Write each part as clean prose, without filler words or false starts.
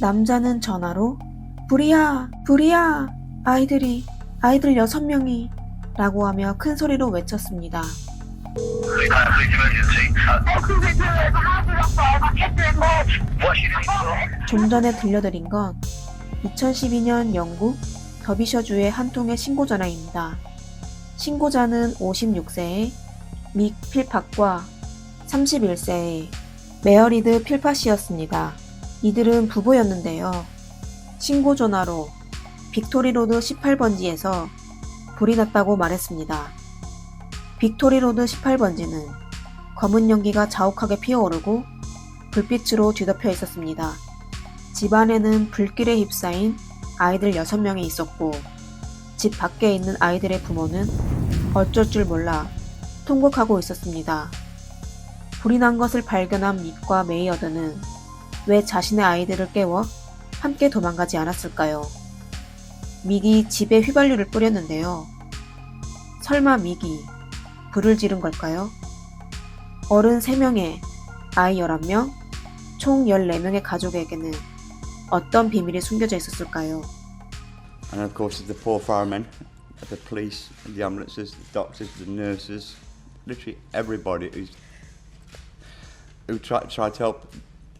남자는 전화로 불이야! 불이야! 아이들 6명이 라고 하며 큰 소리로 외쳤습니다. 좀 전에 들려드린 건 2012년 영국 더비셔주의 한 통의 신고전화입니다. 신고자는 56세의 믹 필팟과 31세의 메어리드 필팟이었습니다. 이들은 부부였는데요. 신고전화로 빅토리로드 18번지에서 불이 났다고 말했습니다. 빅토리로드 18번지는 검은 연기가 자욱하게 피어오르고 불빛으로 뒤덮여 있었습니다. 집안에는 불길에 휩싸인 아이들 6명이 있었고 집 밖에 있는 아이들의 부모는 어쩔 줄 몰라 통곡하고 있었습니다. 불이 난 것을 발견한 믹과 메이어드는 왜 자신의 아이들을 깨워 함께 도망가지 않았을까요? 믹이 집에 휘발유를 뿌렸는데요. 설마 믹이 불을 지른 걸까요? 어른 3명에 아이 11명, 총 14명의 가족에게는 어떤 비밀이 숨겨져 있었을까요? And of course the poor firemen, the police, the ambulances, the doctors, the nurses, literally everybody who tried to help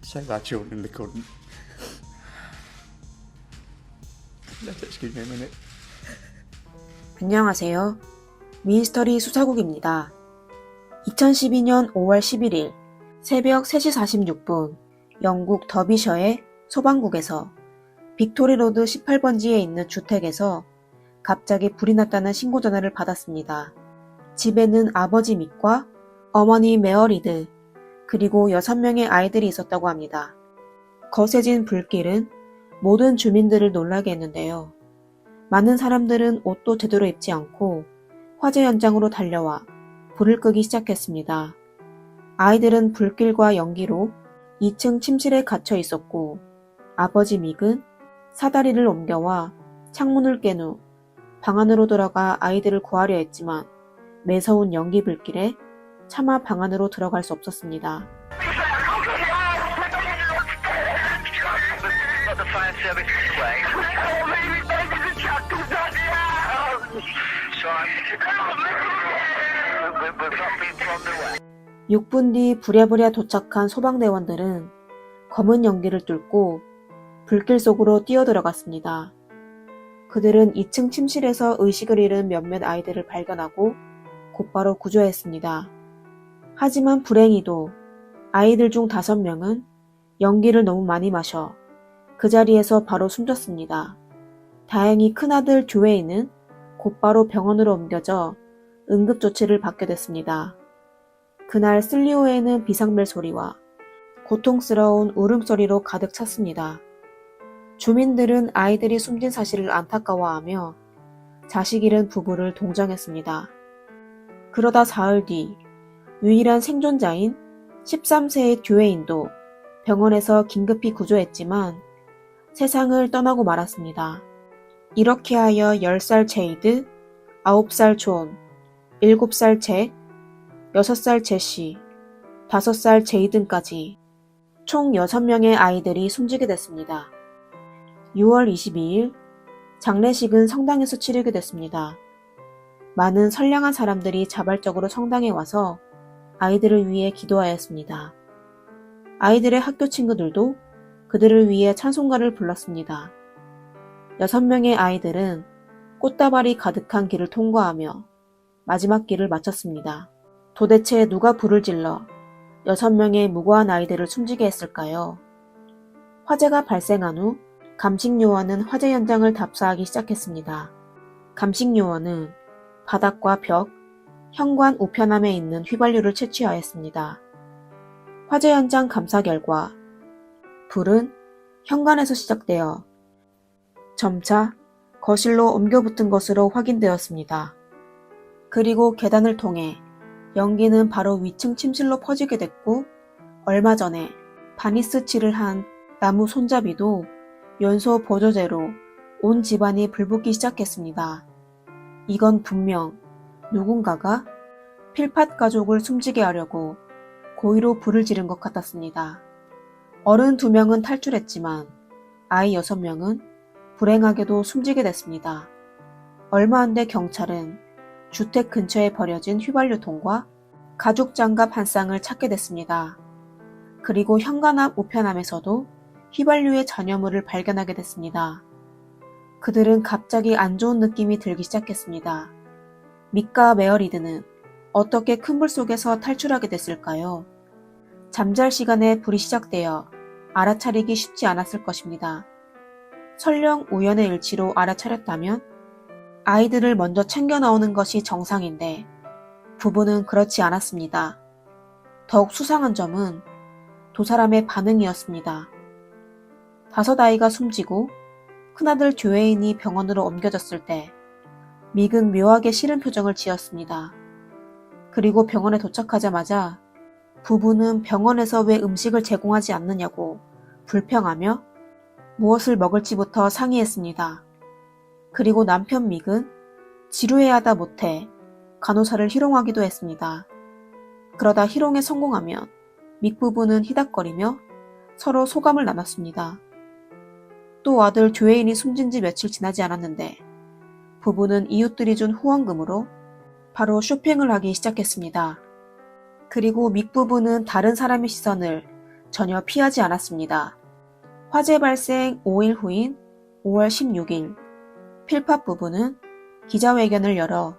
save our children, they couldn't. Excuse me a minute. 안녕하세요. 미스터리 수사국입니다. 2012년 5월 11일 새벽 3시 46분 영국 더비셔의 소방국에서 빅토리로드 18번지에 있는 주택에서 갑자기 불이 났다는 신고전화를 받았습니다. 집에는 아버지 믹과 어머니 메어리드 그리고 6명의 아이들이 있었다고 합니다. 거세진 불길은 모든 주민들을 놀라게 했는데요. 많은 사람들은 옷도 제대로 입지 않고 화재 현장으로 달려와 불을 끄기 시작했습니다. 아이들은 불길과 연기로 2층 침실에 갇혀 있었고 아버지 믹은 사다리를 옮겨와 창문을 깬 후 방 안으로 들어가 아이들을 구하려 했지만 매서운 연기 불길에 차마 방 안으로 들어갈 수 없었습니다. (6분) 뒤 부랴부랴 도착한 소방대원들은 검은 연기를 뚫고 불길 속으로 뛰어들어갔습니다. 그들은 2층 침실에서 의식을 잃은 몇몇 아이들을 발견하고 곧바로 구조했습니다. 하지만 불행히도 아이들 중 5명은 연기를 너무 많이 마셔 그 자리에서 바로 숨졌습니다. 다행히 큰아들 듀웨이는 곧바로 병원으로 옮겨져 응급조치를 받게 됐습니다. 그날 슬리오에는 비상벨 소리와 고통스러운 울음소리로 가득 찼습니다. 주민들은 아이들이 숨진 사실을 안타까워하며 자식 잃은 부부를 동정했습니다. 그러다 사흘 뒤 유일한 생존자인 13세의 듀웨인도 병원에서 긴급히 구조했지만 세상을 떠나고 말았습니다. 이렇게 하여 10살 제이드, 9살 존, 7살 잭, 6살 제시, 5살 제이든까지 총 6명의 아이들이 숨지게 됐습니다. 6월 22일 장례식은 성당에서 치르게 됐습니다. 많은 선량한 사람들이 자발적으로 성당에 와서 아이들을 위해 기도하였습니다. 아이들의 학교 친구들도 그들을 위해 찬송가를 불렀습니다. 6명의 아이들은 꽃다발이 가득한 길을 통과하며 마지막 길을 마쳤습니다. 도대체 누가 불을 질러 6명의 무고한 아이들을 숨지게 했을까요? 화재가 발생한 후 감식요원은 화재 현장을 답사하기 시작했습니다. 감식요원은 바닥과 벽, 현관 우편함에 있는 휘발유를 채취하였습니다. 화재 현장 감사 결과 불은 현관에서 시작되어 점차 거실로 옮겨붙은 것으로 확인되었습니다. 그리고 계단을 통해 연기는 바로 위층 침실로 퍼지게 됐고 얼마 전에 바니스 칠을 한 나무 손잡이도 연소 보조제로 온 집안이 불붙기 시작했습니다. 이건 분명 누군가가 필팟 가족을 숨지게 하려고 고의로 불을 지른 것 같았습니다. 어른 2명은 탈출했지만 아이 6명은 불행하게도 숨지게 됐습니다. 얼마 안 돼 경찰은 주택 근처에 버려진 휘발유통과 가죽 장갑 한 쌍을 찾게 됐습니다. 그리고 현관 앞 우편함에서도 휘발유의 잔여물을 발견하게 됐습니다. 그들은 갑자기 안 좋은 느낌이 들기 시작했습니다. 믹과 메어리드는 어떻게 큰 불 속에서 탈출하게 됐을까요? 잠잘 시간에 불이 시작되어 알아차리기 쉽지 않았을 것입니다. 설령 우연의 일치로 알아차렸다면 아이들을 먼저 챙겨 나오는 것이 정상인데 부부는 그렇지 않았습니다. 더욱 수상한 점은 두 사람의 반응이었습니다. 5아이가 숨지고 큰아들 듀웨인이 병원으로 옮겨졌을 때 믹은 묘하게 싫은 표정을 지었습니다. 그리고 병원에 도착하자마자 부부는 병원에서 왜 음식을 제공하지 않느냐고 불평하며 무엇을 먹을지부터 상의했습니다. 그리고 남편 믹은 지루해하다 못해 간호사를 희롱하기도 했습니다. 그러다 희롱에 성공하면 믹 부부는 희닥거리며 서로 소감을 나눴습니다. 또 아들 듀웨인이 숨진 지 며칠 지나지 않았는데 부부는 이웃들이 준 후원금으로 바로 쇼핑을 하기 시작했습니다. 그리고 믹 부부는 다른 사람의 시선을 전혀 피하지 않았습니다. 화재 발생 5일 후인 5월 16일, 필팝 부부는 기자회견을 열어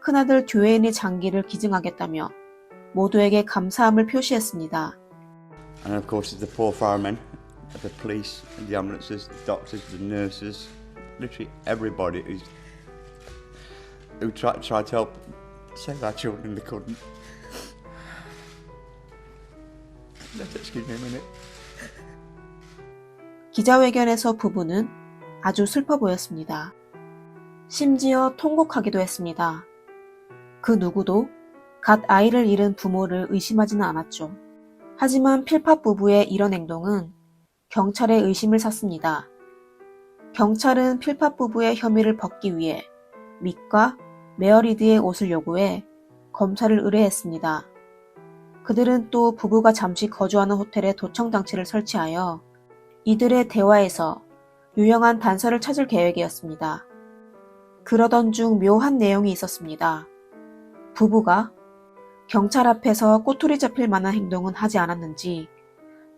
큰아들 듀웨인의 장기를 기증하겠다며 모두에게 감사함을 표시했습니다. And of course, the poor firemen, the police, the ambulances, the doctors, the nurses, literally everybody who tried to help save our children, they couldn't. Excuse me a minute. 기자회견에서 부부는 아주 슬퍼 보였습니다. 심지어 통곡하기도 했습니다. 그 누구도 갓 아이를 잃은 부모를 의심하지는 않았죠. 하지만 필팝 부부의 이런 행동은 경찰의 의심을 샀습니다. 경찰은 필팝 부부의 혐의를 벗기 위해 믹과 메어리드의 옷을 요구해 검사를 의뢰했습니다. 그들은 또 부부가 잠시 거주하는 호텔에 도청 장치를 설치하여 이들의 대화에서 유용한 단서를 찾을 계획이었습니다. 그러던 중 묘한 내용이 있었습니다. 부부가 경찰 앞에서 꼬투리 잡힐 만한 행동은 하지 않았는지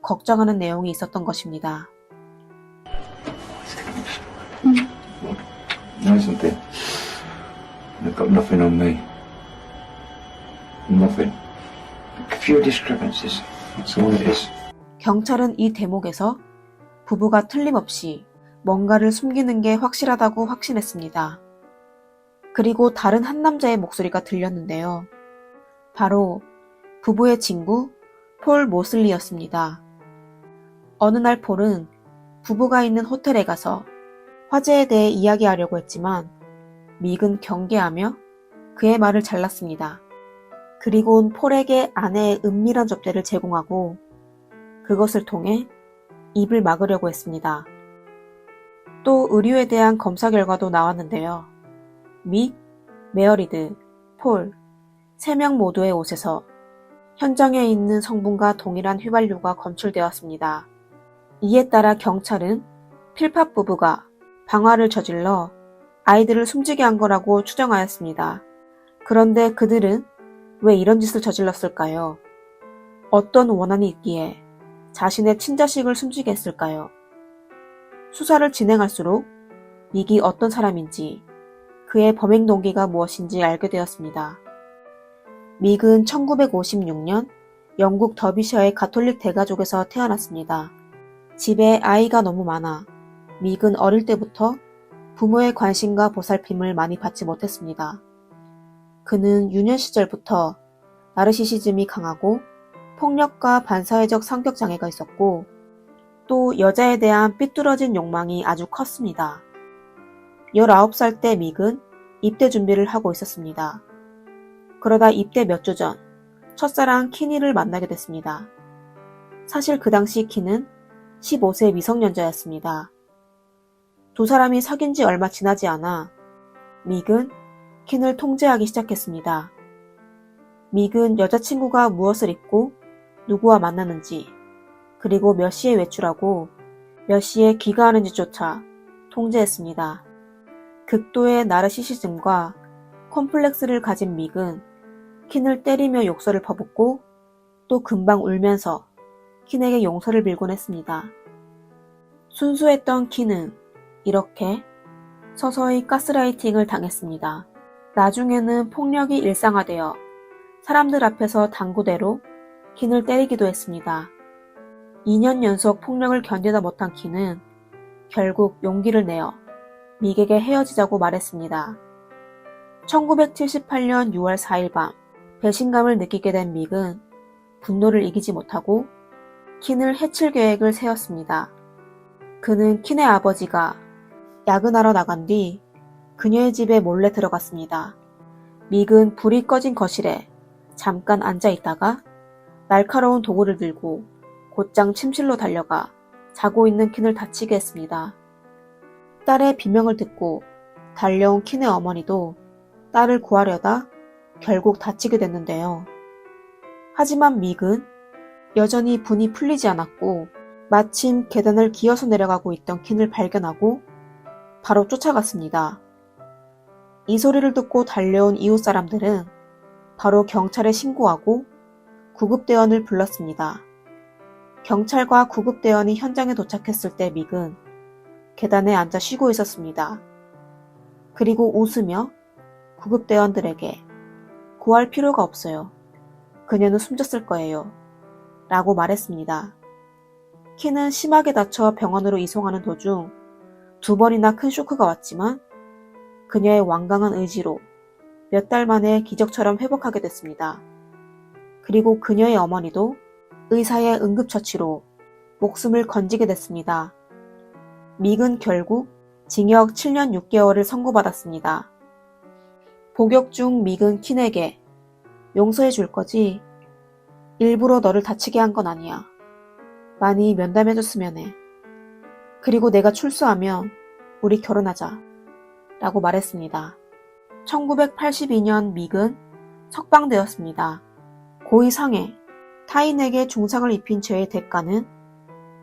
걱정하는 내용이 있었던 것입니다. No, something. They've got nothing on me. Nothing. A few discrepancies. That's all it is. 경찰은 이 대목에서 부부가 틀림없이 뭔가를 숨기는 게 확실하다고 확신했습니다. 그리고 다른 한 남자의 목소리가 들렸는데요. 바로 부부의 친구 폴 모슬리였습니다. 어느 날 폴은 부부가 있는 호텔에 가서 화재에 대해 이야기하려고 했지만 믹은 경계하며 그의 말을 잘랐습니다. 그리고는 폴에게 아내의 은밀한 접대를 제공하고 그것을 통해 입을 막으려고 했습니다. 또 의류에 대한 검사 결과도 나왔는데요. 믹, 메어리드, 폴, 3명 모두의 옷에서 현장에 있는 성분과 동일한 휘발유가 검출되었습니다. 이에 따라 경찰은 필팝 부부가 방화를 저질러 아이들을 숨지게 한 거라고 추정하였습니다. 그런데 그들은 왜 이런 짓을 저질렀을까요? 어떤 원한이 있기에 자신의 친자식을 숨지게 했을까요? 수사를 진행할수록 믹이 어떤 사람인지 그의 범행 동기가 무엇인지 알게 되었습니다. 믹은 1956년 영국 더비셔의 가톨릭 대가족에서 태어났습니다. 집에 아이가 너무 많아 믹은 어릴 때부터 부모의 관심과 보살핌을 많이 받지 못했습니다. 그는 유년 시절부터 나르시시즘이 강하고 폭력과 반사회적 성격 장애가 있었고 또 여자에 대한 삐뚤어진 욕망이 아주 컸습니다. 19살 때 믹은 입대 준비를 하고 있었습니다. 그러다 입대 몇 주 전 첫사랑 키니를 만나게 됐습니다. 사실 그 당시 키는 15세 미성년자였습니다. 두 사람이 사귄 지 얼마 지나지 않아 믹은 킨을 통제하기 시작했습니다. 믹은 여자친구가 무엇을 입고 누구와 만나는지 그리고 몇 시에 외출하고 몇 시에 귀가하는지조차 통제했습니다. 극도의 나르시시즘과 콤플렉스를 가진 믹은 킨을 때리며 욕설을 퍼붓고 또 금방 울면서 킨에게 용서를 빌곤 했습니다. 순수했던 킨은 이렇게 서서히 가스라이팅을 당했습니다. 나중에는 폭력이 일상화되어 사람들 앞에서 당구대로 킨을 때리기도 했습니다. 2년 연속 폭력을 견디다 못한 킨은 결국 용기를 내어 믹에게 헤어지자고 말했습니다. 1978년 6월 4일 밤 배신감을 느끼게 된 믹은 분노를 이기지 못하고 킨을 해칠 계획을 세웠습니다. 그는 킨의 아버지가 야근하러 나간 뒤 그녀의 집에 몰래 들어갔습니다. 믹은 불이 꺼진 거실에 잠깐 앉아 있다가 날카로운 도구를 들고 곧장 침실로 달려가 자고 있는 킨을 다치게 했습니다. 딸의 비명을 듣고 달려온 킨의 어머니도 딸을 구하려다 결국 다치게 됐는데요. 하지만 믹은 여전히 분이 풀리지 않았고 마침 계단을 기어서 내려가고 있던 킨을 발견하고 바로 쫓아갔습니다. 이 소리를 듣고 달려온 이웃 사람들은 바로 경찰에 신고하고 구급대원을 불렀습니다. 경찰과 구급대원이 현장에 도착했을 때 믹은 계단에 앉아 쉬고 있었습니다. 그리고 웃으며 구급대원들에게 구할 필요가 없어요. 그녀는 숨졌을 거예요. 라고 말했습니다. 킨은 심하게 다쳐 병원으로 이송하는 도중 2번이나 큰 쇼크가 왔지만 그녀의 완강한 의지로 몇 달 만에 기적처럼 회복하게 됐습니다. 그리고 그녀의 어머니도 의사의 응급처치로 목숨을 건지게 됐습니다. 믹은 결국 징역 7년 6개월을 선고받았습니다. 복역 중 믹은 킨에게 용서해 줄 거지? 일부러 너를 다치게 한 건 아니야. 많이 면담해줬으면 해. 그리고 내가 출소하면 우리 결혼하자. 라고 말했습니다. 1982년 믹은 석방되었습니다. 고의 상해, 타인에게 중상을 입힌 죄의 대가는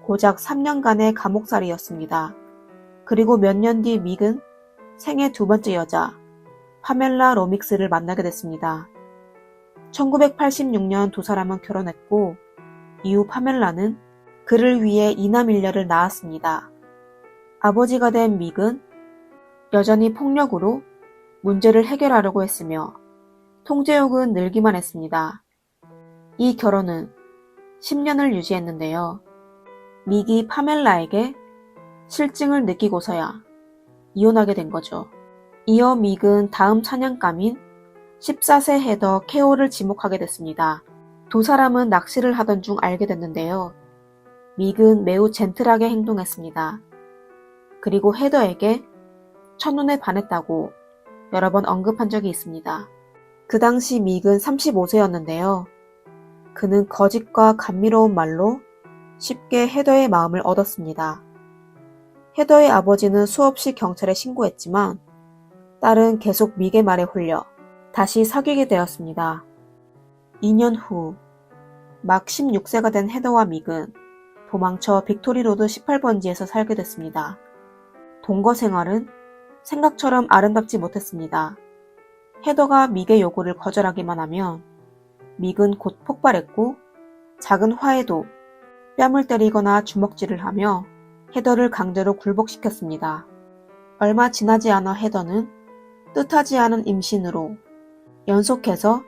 고작 3년간의 감옥살이였습니다. 그리고 몇 년 뒤 믹은 생애 2번째 여자 파멜라 로믹스를 만나게 됐습니다. 1986년 두 사람은 결혼했고 이후 파멜라는 그를 위해 이남 일녀를 낳았습니다. 아버지가 된 믹은 여전히 폭력으로 문제를 해결하려고 했으며 통제욕은 늘기만 했습니다. 이 결혼은 10년을 유지했는데요. 믹이 파멜라에게 실증을 느끼고서야 이혼하게 된 거죠. 이어 믹은 다음 사냥감인 14세 헤더 케오를 지목하게 됐습니다. 두 사람은 낚시를 하던 중 알게 됐는데요. 믹은 매우 젠틀하게 행동했습니다. 그리고 헤더에게 첫눈에 반했다고 여러 번 언급한 적이 있습니다. 그 당시 믹은 35세였는데요. 그는 거짓과 감미로운 말로 쉽게 헤더의 마음을 얻었습니다. 헤더의 아버지는 수없이 경찰에 신고했지만 딸은 계속 믹의 말에 홀려 다시 사귀게 되었습니다. 2년 후, 막 16세가 된 헤더와 믹은 도망쳐 빅토리로드 18번지에서 살게 됐습니다. 동거 생활은 생각처럼 아름답지 못했습니다. 헤더가 믹의 요구를 거절하기만 하면 믹은 곧 폭발했고 작은 화해도 뺨을 때리거나 주먹질을 하며 헤더를 강제로 굴복시켰습니다. 얼마 지나지 않아 헤더는 뜻하지 않은 임신으로 연속해서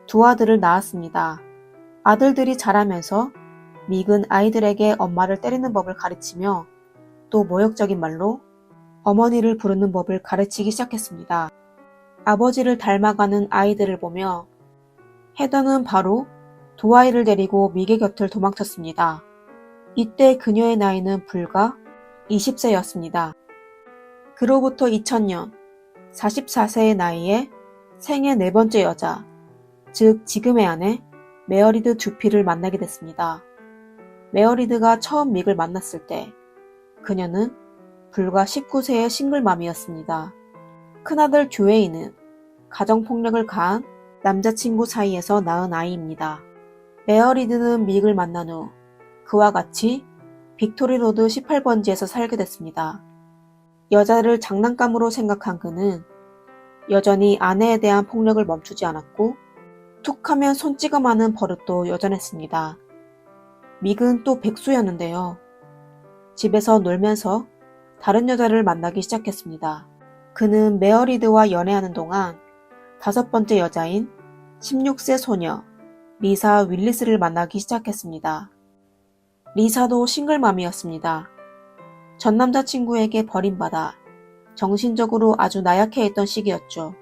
두 아들을 낳았습니다. 아들들이 자라면서 믹은 아이들에게 엄마를 때리는 법을 가르치며 또 모욕적인 말로 어머니를 부르는 법을 가르치기 시작했습니다. 아버지를 닮아가는 아이들을 보며 헤더는 바로 두 아이를 데리고 믹의 곁을 도망쳤습니다. 이때 그녀의 나이는 불과 20세였습니다. 그로부터 2000년 44세의 나이에 생애 4번째 여자, 즉 지금의 아내 메어리드 두피를 만나게 됐습니다. 메어리드가 처음 믹을 만났을 때 그녀는 불과 19세의 싱글맘이었습니다. 큰아들 조에이는 가정폭력을 가한 남자친구 사이에서 낳은 아이입니다. 메어리드는 믹을 만난 후 그와 같이 빅토리 로드 18번지에서 살게 됐습니다. 여자를 장난감으로 생각한 그는 여전히 아내에 대한 폭력을 멈추지 않았고 툭하면 손 찍어 마는 버릇도 여전했습니다. 믹은 또 백수였는데요. 집에서 놀면서 다른 여자를 만나기 시작했습니다. 그는 메어리드와 연애하는 동안 5번째 여자인 16세 소녀 리사 윌리스를 만나기 시작했습니다. 리사도 싱글맘이었습니다. 전 남자친구에게 버림받아 정신적으로 아주 나약해 있던 시기였죠.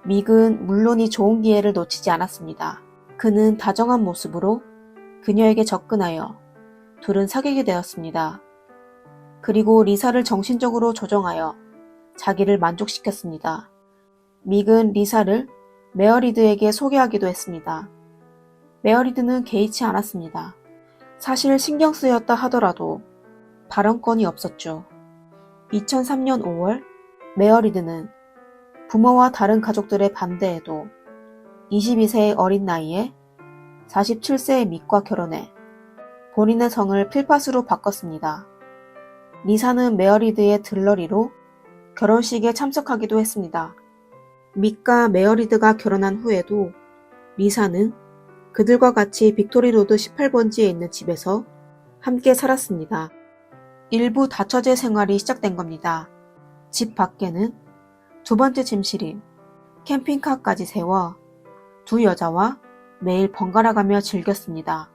믹은 물론 이 좋은 기회를 놓치지 않았습니다. 그는 다정한 모습으로 그녀에게 접근하여 둘은 사귀게 되었습니다. 그리고 리사를 정신적으로 조종하여 자기를 만족시켰습니다. 믹은 리사를 메어리드에게 소개하기도 했습니다. 메어리드는 개의치 않았습니다. 사실 신경 쓰였다 하더라도 발언권이 없었죠. 2003년 5월 메어리드는 부모와 다른 가족들의 반대에도 22세의 어린 나이에 47세의 믹과 결혼해 본인의 성을 필파스로 바꿨습니다. 리사는 메어리드의 들러리로 결혼식에 참석하기도 했습니다. 믹과 메어리드가 결혼한 후에도 리사는 그들과 같이 빅토리 로드 18번지에 있는 집에서 함께 살았습니다. 일부 다처제 생활이 시작된 겁니다. 집 밖에는 2번째 침실인 캠핑카까지 세워 두 여자와 매일 번갈아가며 즐겼습니다.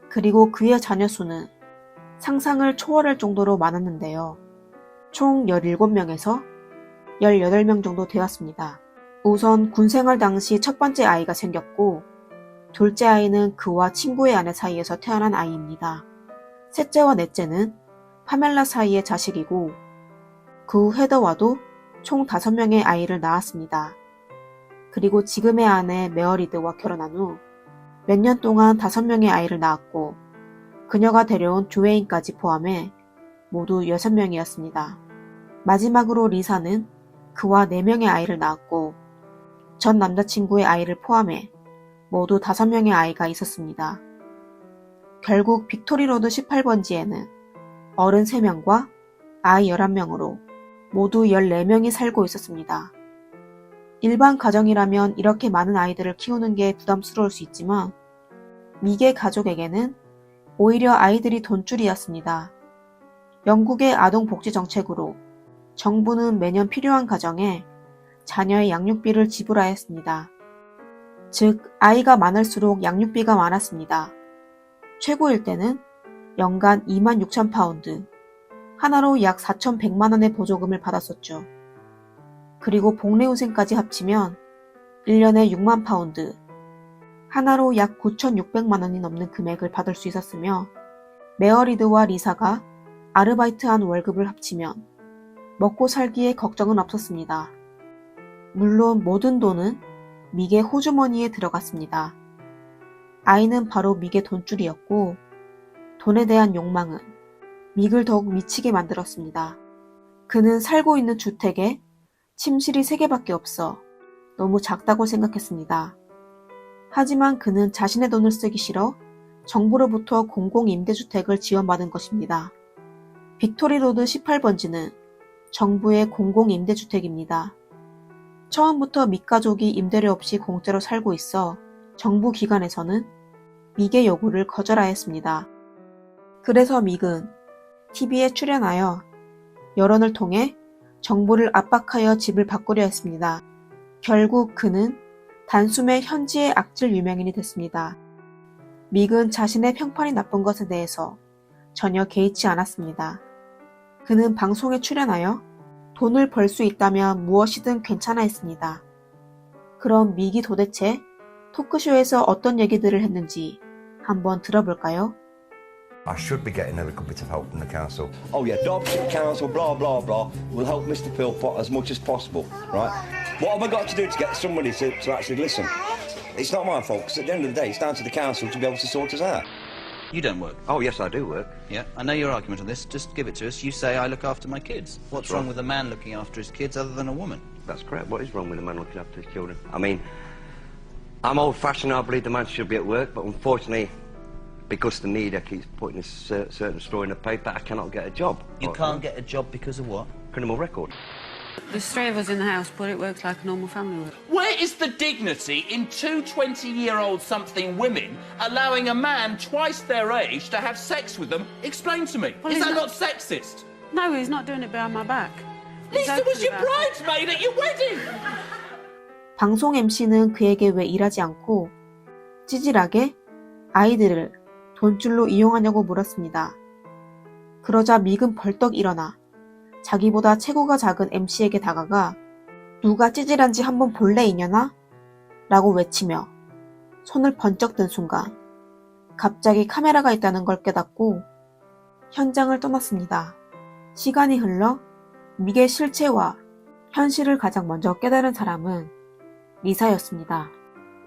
그리고 그의 자녀 수는 상상을 초월할 정도로 많았는데요. 총 17명에서 18명 정도 되었습니다. 우선 군생활 당시 첫 번째 아이가 생겼고 둘째 아이는 그와 친구의 아내 사이에서 태어난 아이입니다. 셋째와 넷째는 파멜라 사이의 자식이고 그 후 헤더와도 총 5명의 아이를 낳았습니다. 그리고 지금의 아내 메어리드와 결혼한 후 몇 년 동안 5명의 아이를 낳았고 그녀가 데려온 조웨인까지 포함해 모두 6명이었습니다. 마지막으로 리사는 그와 4명의 아이를 낳았고 전 남자친구의 아이를 포함해 모두 5명의 아이가 있었습니다. 결국 빅토리 로드 18번지에는 어른 3명과 아이 11명으로 모두 14명이 살고 있었습니다. 일반 가정이라면 이렇게 많은 아이들을 키우는 게 부담스러울 수 있지만 믹의 가족에게는 오히려 아이들이 돈줄이었습니다. 영국의 아동복지 정책으로 정부는 매년 필요한 가정에 자녀의 양육비를 지불하였습니다. 즉, 아이가 많을수록 양육비가 많았습니다. 최고일 때는 연간 26,000파운드, 하나로 약 4,100만원의 보조금을 받았었죠. 그리고 복리후생까지 합치면 1년에 6만 파운드, 하나로 약 9,600만원이 넘는 금액을 받을 수 있었으며 메어리드와 리사가 아르바이트한 월급을 합치면 먹고 살기에 걱정은 없었습니다. 물론 모든 돈은 믹의 호주머니에 들어갔습니다. 아이는 바로 믹의 돈줄이었고 돈에 대한 욕망은 믹을 더욱 미치게 만들었습니다. 그는 살고 있는 주택에 침실이 3개밖에 없어 너무 작다고 생각했습니다. 하지만 그는 자신의 돈을 쓰기 싫어 정부로부터 공공임대주택을 지원받은 것입니다. 빅토리 로드 18번지는 정부의 공공임대주택입니다. 처음부터 믹 가족이 임대료 없이 공짜로 살고 있어 정부 기관에서는 믹의 요구를 거절하였습니다. 그래서 믹은 TV에 출연하여 여론을 통해 정부를 압박하여 집을 바꾸려 했습니다. 결국 그는 단숨에 현지의 악질 유명인이 됐습니다. 믹은 자신의 평판이 나쁜 것에 대해서 전혀 개의치 않았습니다. 그는 방송에 출연하여 돈을 벌 수 있다면 무엇이든 괜찮아 했습니다. 그럼 믹이 도대체 토크쇼에서 어떤 얘기들을 했는지 한번 들어볼까요? I should be getting a little bit of help from the council. Oh yeah, Derbyshire Council, blah blah blah, will help Mr. Philpott as much as possible, right? What have I got to do to get somebody to actually listen? It's not my fault, because at the end of the day, it's down to the council to be able to sort us out. You don't work. Oh, yes, I do work. Yeah, I know your argument on this. Just give it to us. You say I look after my kids. What's wrong with a man looking after his kids other than a woman? That's correct. What is wrong with a man looking after his children? I mean, I'm old-fashioned. I believe the man should be at work, but unfortunately, because the media keeps putting a certain story in the paper, I cannot get a job. You can't get a job because of what? Criminal record. There's three of us in the house, but it works like a normal family would. Where is the dignity in two 20-year-old something women allowing a man twice their age to have sex with them? Explain to me. Well, Is he's that not- not sexist? No, he's not doing it behind my back. He's Lisa was open your about it. bridesmaid at your wedding! 방송 MC는 그에게 왜 일하지 않고 찌질하게 아이들을 돈줄로 이용하냐고 물었습니다. 그러자 믹은 벌떡 일어나 자기보다 체구가 작은 MC에게 다가가 누가 찌질한지 한번 볼래 이년아? 라고 외치며 손을 번쩍 든 순간 갑자기 카메라가 있다는 걸 깨닫고 현장을 떠났습니다. 시간이 흘러 믹의 실체와 현실을 가장 먼저 깨달은 사람은 리사였습니다.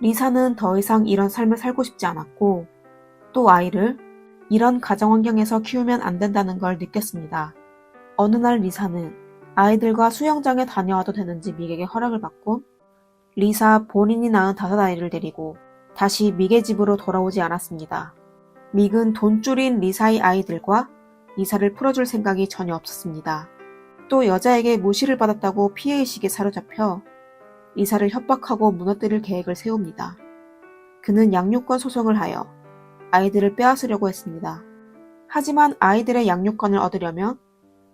리사는 더 이상 이런 삶을 살고 싶지 않았고 또 아이를 이런 가정 환경에서 키우면 안 된다는 걸 느꼈습니다. 어느 날 리사는 아이들과 수영장에 다녀와도 되는지 믹에게 허락을 받고 리사 본인이 낳은 5아이를 데리고 다시 믹의 집으로 돌아오지 않았습니다. 믹은 돈줄인 리사의 아이들과 리사를 풀어줄 생각이 전혀 없었습니다. 또 여자에게 무시를 받았다고 피해의식에 사로잡혀 리사를 협박하고 무너뜨릴 계획을 세웁니다. 그는 양육권 소송을 하여 아이들을 빼앗으려고 했습니다. 하지만 아이들의 양육권을 얻으려면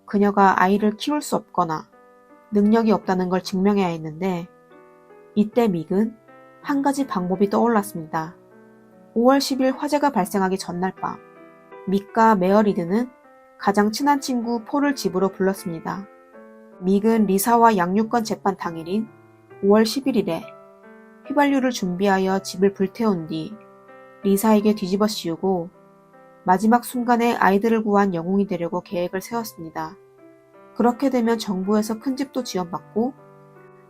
그녀가 아이를 키울 수 없거나 능력이 없다는 걸 증명해야 했는데 이때 믹은 한 가지 방법이 떠올랐습니다. 5월 10일 화재가 발생하기 전날 밤 믹과 메어리드는 가장 친한 친구 폴을 집으로 불렀습니다. 믹은 리사와 양육권 재판 당일인 5월 11일에 휘발유를 준비하여 집을 불태운 뒤 리사에게 뒤집어 씌우고 마지막 순간에 아이들을 구한 영웅이 되려고 계획을 세웠습니다. 그렇게 되면 정부에서 큰 집도 지원받고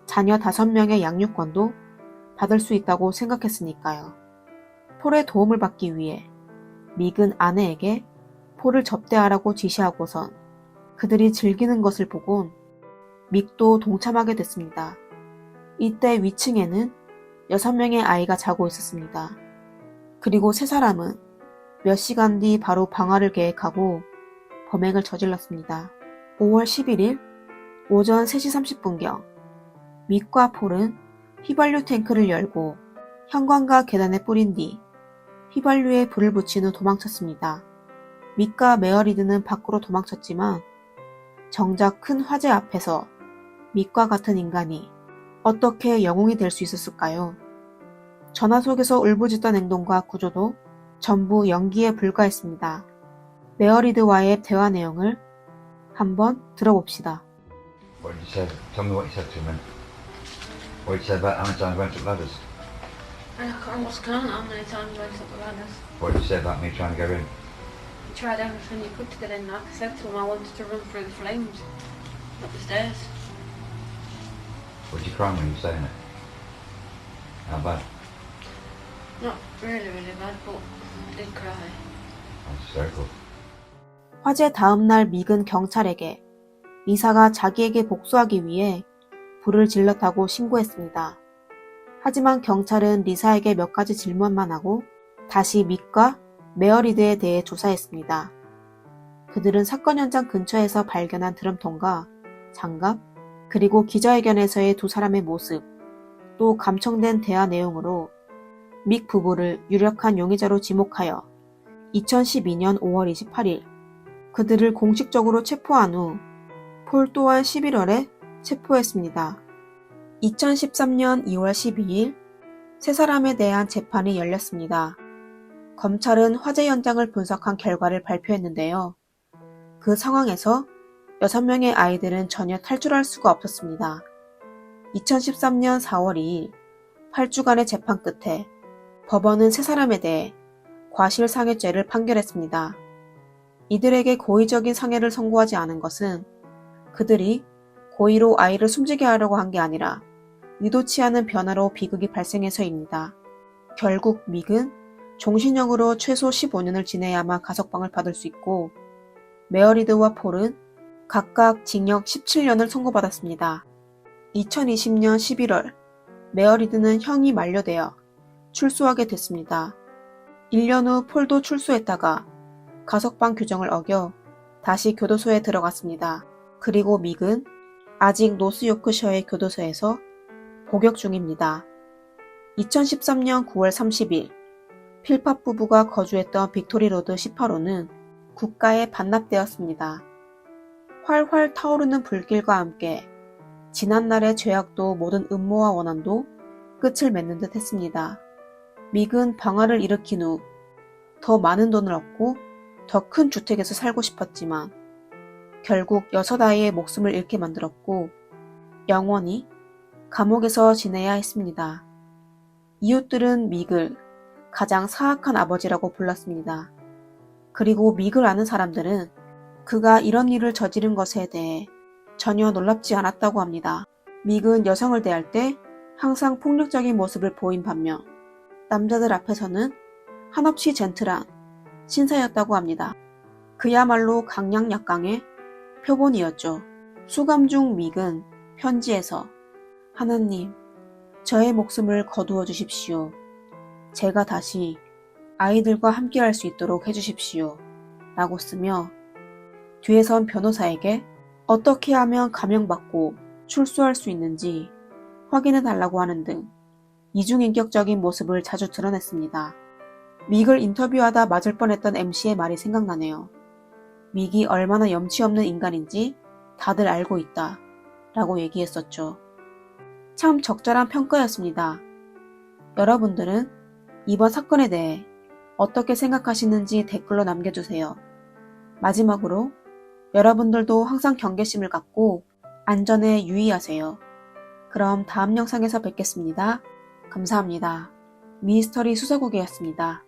자녀 5명의 양육권도 받을 수 있다고 생각했으니까요. 폴의 도움을 받기 위해 믹은 아내에게 폴을 접대하라고 지시하고선 그들이 즐기는 것을 보곤 믹도 동참하게 됐습니다. 이때 위층에는 6명의 아이가 자고 있었습니다. 그리고 3사람은 몇 시간 뒤 바로 방화를 계획하고 범행을 저질렀습니다. 5월 11일 오전 3시 30분경 믹과 폴은 휘발유 탱크를 열고 형광과 계단에 뿌린 뒤 휘발유에 불을 붙인 후 도망쳤습니다. 믹과 메어리드는 밖으로 도망쳤지만 정작 큰 화재 앞에서 믹과 같은 인간이 어떻게 영웅이 될 수 있었을까요? 전화 속에서 울부짖던 행동과 구조도 전부 연기에 불과했습니다. 메어리드와의 대화 내용을 한번 들어봅시다. What did you say? Tell me what you said to him. What did you say about how many times I went up ladders? I almost can't how many times I went up the ladders. What did you say about me trying to get in? You tried everything you could to get in. Like I said to him, I wanted to run through the flames up the stairs. What did you cry when you were saying it? How bad? Not really, really bad, but I did cry. That's hysterical. 화재 다음 날 믹은 경찰에게 리사가 자기에게 복수하기 위해 불을 질렀다고 신고했습니다. 하지만 경찰은 리사에게 몇 가지 질문만 하고 다시 믹과 메어리드에 대해 조사했습니다. 그들은 사건 현장 근처에서 발견한 드럼통과 장갑, 그리고 기자회견에서의 2사람의 모습, 또 감청된 대화 내용으로 믹 부부를 유력한 용의자로 지목하여 2012년 5월 28일 그들을 공식적으로 체포한 후 폴 또한 11월에 체포했습니다. 2013년 2월 12일 3사람에 대한 재판이 열렸습니다. 검찰은 화재 현장을 분석한 결과를 발표했는데요. 그 상황에서 6명의 아이들은 전혀 탈출할 수가 없었습니다. 2013년 4월 2일 8주간의 재판 끝에 법원은 3사람에 대해 과실상해죄를 판결했습니다. 이들에게 고의적인 상해를 선고하지 않은 것은 그들이 고의로 아이를 숨지게 하려고 한 게 아니라 의도치 않은 변화로 비극이 발생해서입니다. 결국 믹은 종신형으로 최소 15년을 지내야만 가석방을 받을 수 있고 메어리드와 폴은 각각 징역 17년을 선고받았습니다. 2020년 11월 메어리드는 형이 만료되어 출소하게 됐습니다. 1년 후 폴도 출소했다가 가석방 규정을 어겨 다시 교도소에 들어갔습니다. 그리고 믹은 아직 노스요크셔의 교도소에서 복역 중입니다. 2013년 9월 30일 필팝 부부가 거주했던 빅토리로드 18호는 국가에 반납되었습니다. 활활 타오르는 불길과 함께 지난날의 죄악도 모든 음모와 원한도 끝을 맺는 듯 했습니다. 믹은 방화를 일으킨 후 더 많은 돈을 얻고 더 큰 주택에서 살고 싶었지만 결국 6아이의 목숨을 잃게 만들었고 영원히 감옥에서 지내야 했습니다. 이웃들은 믹을 가장 사악한 아버지라고 불렀습니다. 그리고 믹을 아는 사람들은 그가 이런 일을 저지른 것에 대해 전혀 놀랍지 않았다고 합니다. 믹은 여성을 대할 때 항상 폭력적인 모습을 보인 반면 남자들 앞에서는 한없이 젠틀한 신사였다고 합니다. 그야말로 강약약강의 표본이었죠. 수감 중 믹은 편지에서 하나님, 저의 목숨을 거두어 주십시오. 제가 다시 아이들과 함께할 수 있도록 해주십시오. 라고 쓰며 뒤에 선 변호사에게 어떻게 하면 감형받고 출소할 수 있는지 확인해 달라고 하는 등 이중인격적인 모습을 자주 드러냈습니다. 믹을 인터뷰하다 맞을 뻔했던 MC의 말이 생각나네요. 믹이 얼마나 염치 없는 인간인지 다들 알고 있다 라고 얘기했었죠. 참 적절한 평가였습니다. 여러분들은 이번 사건에 대해 어떻게 생각하시는지 댓글로 남겨주세요. 마지막으로 여러분들도 항상 경계심을 갖고 안전에 유의하세요. 그럼 다음 영상에서 뵙겠습니다. 감사합니다. 미스터리 수사국이었습니다.